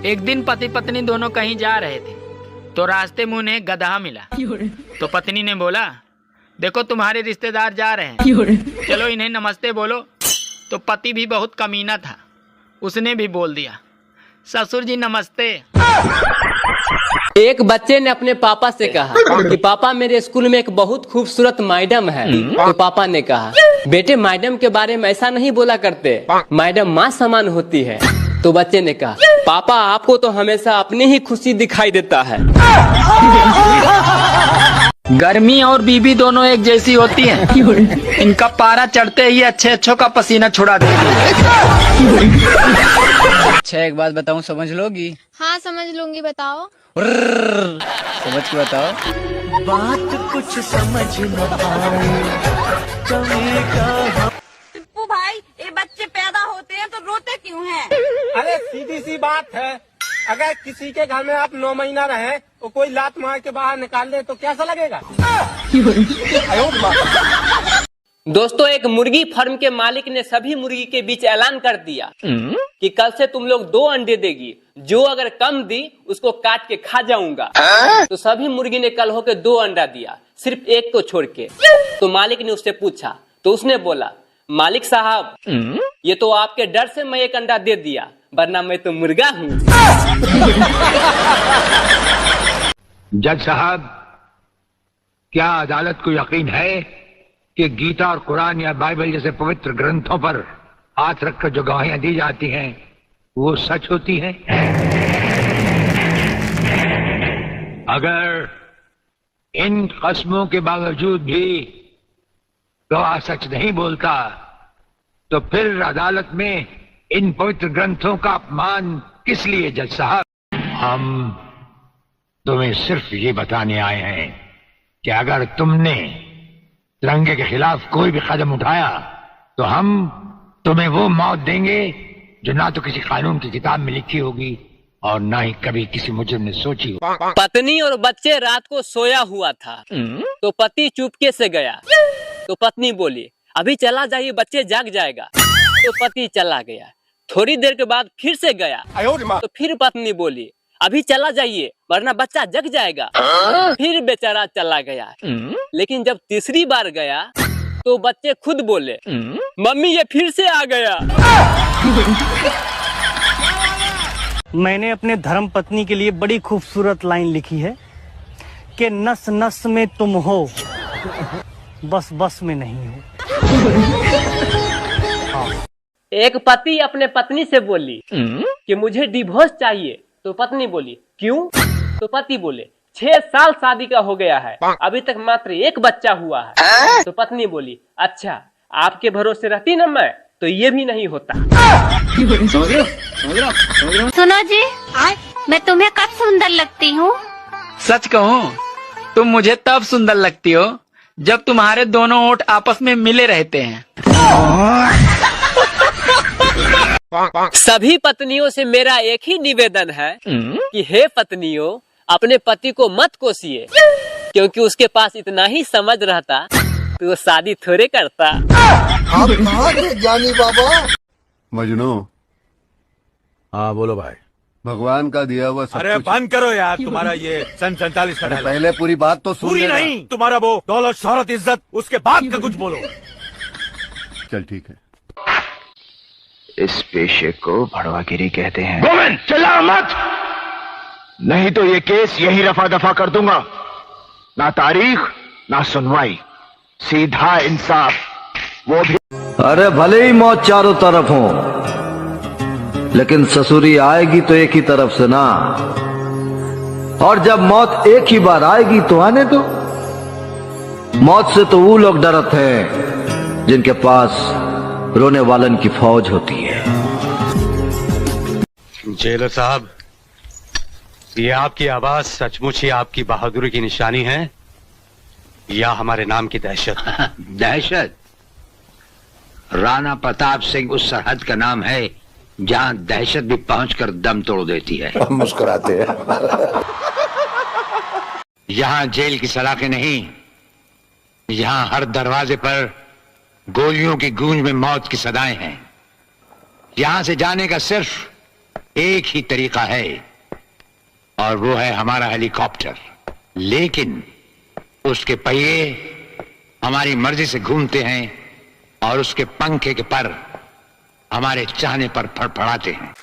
एक दिन पति पत्नी दोनों कहीं जा रहे थे तो रास्ते में उन्हें गधा मिला। तो पत्नी ने बोला, देखो तुम्हारे रिश्तेदार जा रहे हैं, चलो इन्हें नमस्ते बोलो। तो पति भी बहुत कमीना था, उसने भी बोल दिया, ससुर जी नमस्ते। एक बच्चे ने अपने पापा से कहा कि पापा मेरे स्कूल में एक बहुत खूबसूरत मैडम है। तो पापा ने कहा, बेटे मैडम के बारे में ऐसा नहीं बोला करते, मैडम माँ समान होती है। तो बच्चे ने कहा, पापा आपको तो हमेशा अपनी ही खुशी दिखाई देता है। गर्मी और बीबी दोनों एक जैसी होती हैं। इनका पारा चढ़ते ही अच्छे अच्छों का पसीना छुड़ा देती है। अच्छा एक बात बताऊं, समझ लोगी? हाँ समझ लूंगी, बताओ। समझ के बताओ। बात कुछ समझ न आए, टिप्पू भाई, ये बच्चे पैदा होते हैं तो रोते क्यों हैं? अरे सीधी सी बात है, अगर किसी के घर में आप 9 महीना रहे तो कोई लात मार के बाहर निकाल दे तो कैसा लगेगा? दोस्तों, एक मुर्गी फार्म के मालिक ने सभी मुर्गी के बीच ऐलान कर दिया कि कल से तुम लोग 2 अंडे देगी, जो अगर कम दी उसको काट के खा जाऊंगा। तो सभी मुर्गी ने कल होकर 2 अंडा दिया, सिर्फ एक को छोड़ के। तो मालिक ने उससे पूछा, तो उसने बोला, मालिक साहब ये तो आपके डर से मैं 1 अंडा दे दिया, वरना मैं तो मुर्गा हूँ। जज साहब, क्या अदालत को यकीन है कि गीता और कुरान या बाइबल जैसे पवित्र ग्रंथों पर हाथ रखकर जो गवाहियां दी जाती हैं वो सच होती हैं? अगर इन कस्मों के बावजूद भी गवाह सच नहीं बोलता तो फिर अदालत में इन पवित्र ग्रंथों का अपमान किस लिए जज साहब? हम तुम्हें सिर्फ ये बताने आए हैं कि अगर तुमने तिरंगे के खिलाफ कोई भी कदम उठाया तो हम तुम्हें वो मौत देंगे जो ना तो किसी कानून की किताब में लिखी होगी और ना ही कभी किसी मुजरिम ने सोची हो। पत्नी और बच्चे रात को सोया हुआ था तो पति चुपके से गया। तो पत्नी बोली, अभी चला जाइए, बच्चे जाग जाएगा। तो पति चला गया। थोड़ी देर के बाद फिर से गया तो फिर पत्नी बोली, अभी चला जाइए वरना बच्चा जग जाएगा। फिर बेचारा चला गया। लेकिन जब तीसरी बार गया तो बच्चे खुद बोले, मम्मी ये फिर से आ गया। मैंने अपने धर्म पत्नी के लिए बड़ी खूबसूरत लाइन लिखी है कि नस नस में तुम हो, बस बस में नहीं हो। एक पति अपने पत्नी से बोली कि मुझे डिवोर्स चाहिए। तो पत्नी बोली, क्यों? तो पति बोले, 6 साल शादी का हो गया है, अभी तक मात्र 1 बच्चा हुआ है। तो पत्नी बोली, अच्छा आपके भरोसे रहती ना मैं तो ये भी नहीं होता। सुनो जी, मैं तुम्हें कब सुंदर लगती हूँ? सच कहूँ, तुम मुझे तब सुंदर लगती हो जब तुम्हारे दोनों ओठ आपस में मिले रहते हैं। सभी पत्नियों से मेरा एक ही निवेदन है कि हे पत्नियों, अपने पति को मत कोसिए, क्योंकि उसके पास इतना ही समझ रहता तो वो शादी थोड़े करता। आप कहाँ थे ज्ञानी बाबा? मजनू। हाँ बोलो भाई। भगवान का दिया हुआ सब अरे बंद करो यार, तुम्हारा ये सन 47 का पहले पूरी बात तो सुन। पूरी नहीं, तुम्हारा वो दौलत शोहरत इज्जत, उसके बाद का कुछ बोलो। चल ठीक है। इस पेशे को भड़वागिरी कहते हैं। गोविंद चिल्ला मत, नहीं तो ये केस यही रफा दफा कर दूंगा। ना तारीख ना सुनवाई, सीधा इंसाफ, वो भी। अरे भले ही मौत चारों तरफ हो, लेकिन ससुरी आएगी तो एक ही तरफ से ना। और जब मौत एक ही बार आएगी तो आने दो। मौत से तो वो लोग डरते हैं जिनके पास रोने वालन की फौज होती है। जेलर साहब, ये आपकी आवाज सचमुच ही आपकी बहादुरी की निशानी है या हमारे नाम की दहशत? दहशत? राणा प्रताप सिंह उस सरहद का नाम है जहां दहशत भी पहुंचकर दम तोड़ देती है। मुस्कुराते हैं। यहां जेल की सलाखें नहीं, यहां हर दरवाजे पर गोलियों की गूंज में मौत की सदाएं हैं। यहां से जाने का सिर्फ एक ही तरीका है और वो है हमारा हेलीकॉप्टर। लेकिन उसके पहिए हमारी मर्जी से घूमते हैं और उसके पंखे के पर हमारे चाहने पर फड़फड़ाते हैं।